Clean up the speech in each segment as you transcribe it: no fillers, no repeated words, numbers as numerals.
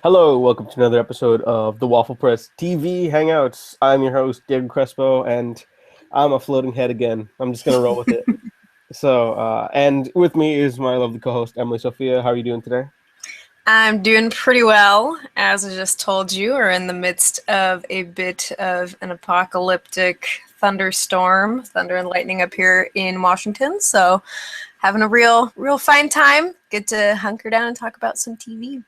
Hello, welcome to another episode of the Waffle Press TV Hangouts. I'm your host, Diego Crespo, and I'm a floating head again. I'm just going to roll with it. And with me is my lovely co host, Emily Sophia. How are you doing today? I'm doing pretty well. As I just told you, we're in the midst of a bit of an apocalyptic thunderstorm, thunder and lightning up here in Washington. So, having a real fine time. Get to hunker down and talk about some TV.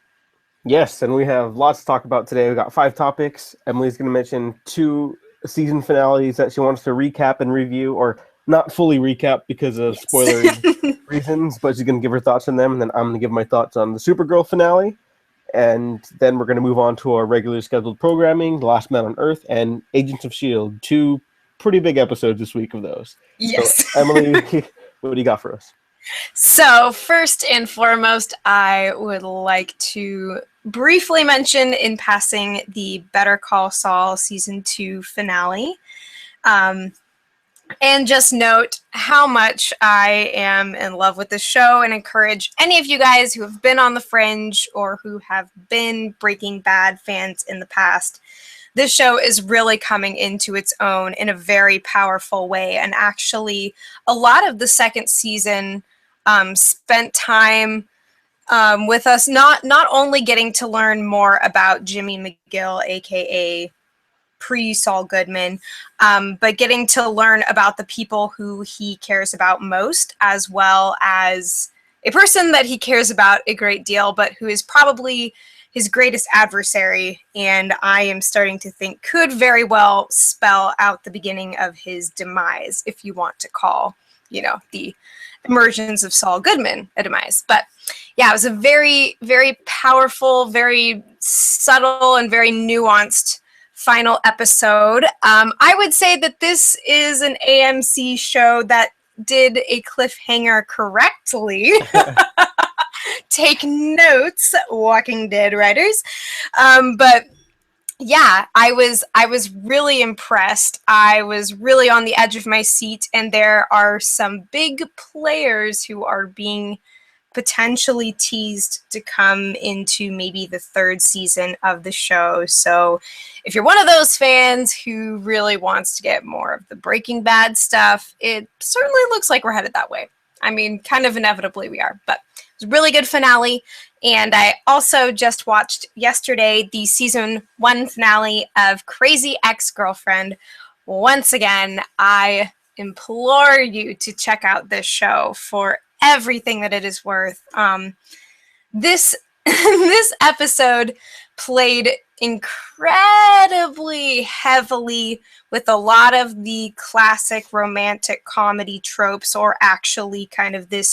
Yes, and we have lots to talk about today. We've got 5 topics. Emily's going to mention 2 season finales that she wants to recap and review, or not fully recap because of Yes. spoilery reasons, but she's going to give her thoughts on them, and then I'm going to give my thoughts on the Supergirl finale. And then we're going to move on to our regularly scheduled programming, The Last Man on Earth, and Agents of S.H.I.E.L.D. 2 pretty big episodes this week of those. So, Yes. Emily, what do you got for us? So, first and foremost, I would like to briefly mention in passing the Better Call Saul Season 2 finale. And just note how much I am in love with the show and encourage any of you guys who have been on the fringe or who have been Breaking Bad fans in the past. This show is really coming into its own in a very powerful way. And actually, a lot of the second season spent time with us not only getting to learn more about Jimmy McGill, aka pre-Saul Goodman, but getting to learn about the people who he cares about most, as well as a person that he cares about a great deal, but who is probably his greatest adversary, and I am starting to think could very well spell out the beginning of his demise, if you want to call, the emergence of Saul Goodman a demise. But yeah, it was a very, very powerful, very subtle, and very nuanced final episode. I would say that this is an AMC show that did a cliffhanger correctly. Take notes, Walking Dead writers. But yeah, I was really impressed. I was really on the edge of my seat, and there are some big players who are being potentially teased to come into maybe the third season of the show. So if you're one of those fans who really wants to get more of the Breaking Bad stuff, it certainly looks like we're headed that way. I mean, kind of inevitably we are, but it was a really good finale. And I also just watched yesterday the season 1 finale of Crazy Ex-Girlfriend. Once again, I implore you to check out this show for everything that it is worth. This this episode played incredibly heavily with a lot of the classic romantic comedy tropes, or actually kind of the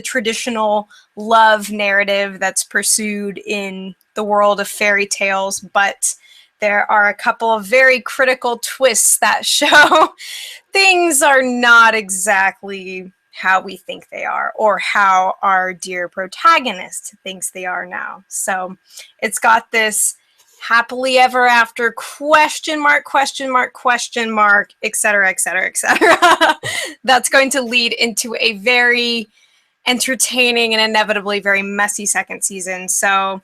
traditional love narrative that's pursued in the world of fairy tales, but there are a couple of very critical twists that show things are not exactly how we think they are, or how our dear protagonist thinks they are now. So it's got this happily ever after question mark, etc., etc., etc. That's going to lead into a very entertaining and inevitably very messy second season. So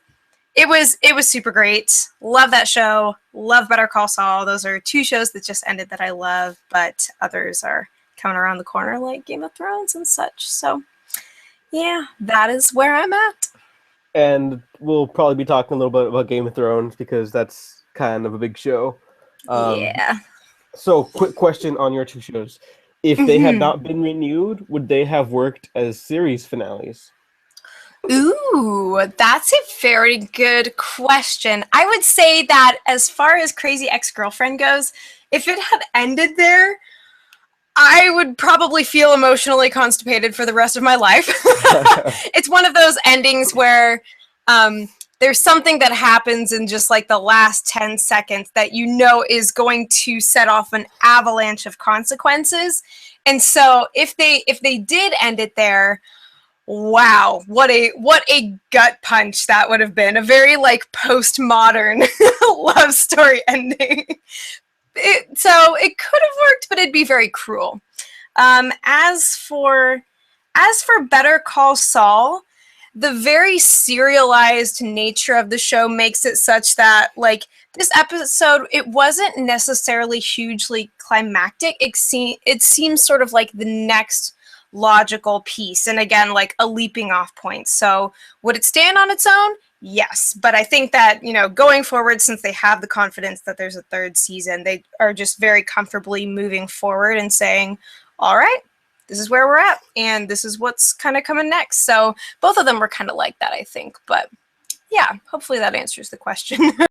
it was super great. Love that show. Love Better Call Saul. Those are 2 shows that just ended that I love, but others are coming around the corner like Game of Thrones and such. So yeah, that is where I'm at. And we'll probably be talking a little bit about Game of Thrones because that's kind of a big show. Um, Yeah. so, quick question on your 2 shows. If they had not been renewed, would they have worked as series finales? Ooh, that's a very good question. I would say that as far as Crazy Ex-Girlfriend goes, if it had ended there, I would probably feel emotionally constipated for the rest of my life. It's one of those endings where there's something that happens in just like the last 10 seconds that is going to set off an avalanche of consequences. And so if they did end it there, wow, what a gut punch that would have been. A very like postmodern love story ending. So it could have worked, but it'd be very cruel. As for Better Call Saul, the very serialized nature of the show makes it such that, like, this episode, it wasn't necessarily hugely climactic. It seems sort of like the next logical piece, and again, like a leaping off point. So would it stand on its own? Yes, but I think that, you know, going forward, since they have the confidence that there's a third season, they are just very comfortably moving forward and saying, all right, this is where we're at, and this is what's kind of coming next. So both of them were kind of like that, I think. But yeah, hopefully that answers the question.